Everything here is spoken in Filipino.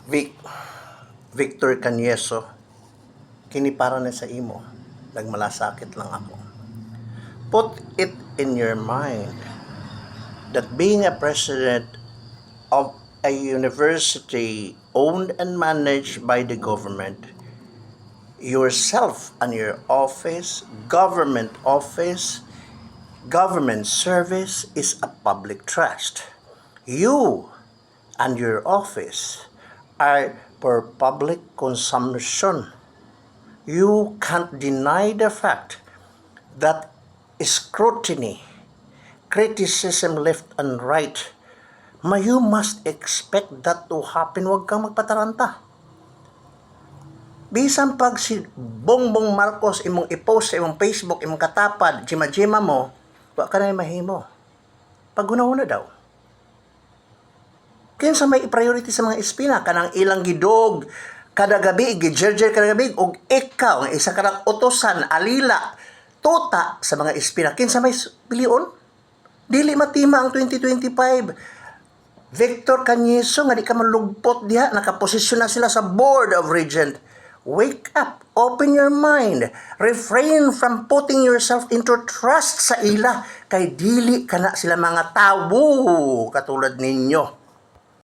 Vic, Victor Canieso, kini para na sa imo, nagmalasakit lang ako. Put it in your mind that being a president of a university owned and managed by the government, yourself and your office, government service is a public trust. You and your office are for public consumption. You can't deny the fact that scrutiny, criticism left and right, you must expect that to happen. Huwag kang magpataranta. Bisan pag si Bongbong Marcos imong i-post sa imong Facebook, imong katapad, jima-jima mo, wa ka na mahimo. Pag-una daw. Kinsa may priority sa mga espina, kanang ilang gidog, kada gabi, gijerjer kada gabi, og ikaw, isa ka utosan, alila, tuta sa mga espina. Kinsa may pilion? Dili matima ang 2025. Victor Canieso, nga di ka malugpot diha, nakaposisyon na sila sa Board of Regent. Wake up, open your mind, refrain from putting yourself into trust sa ila, kay dili kana sila mga tawo katulad ninyo.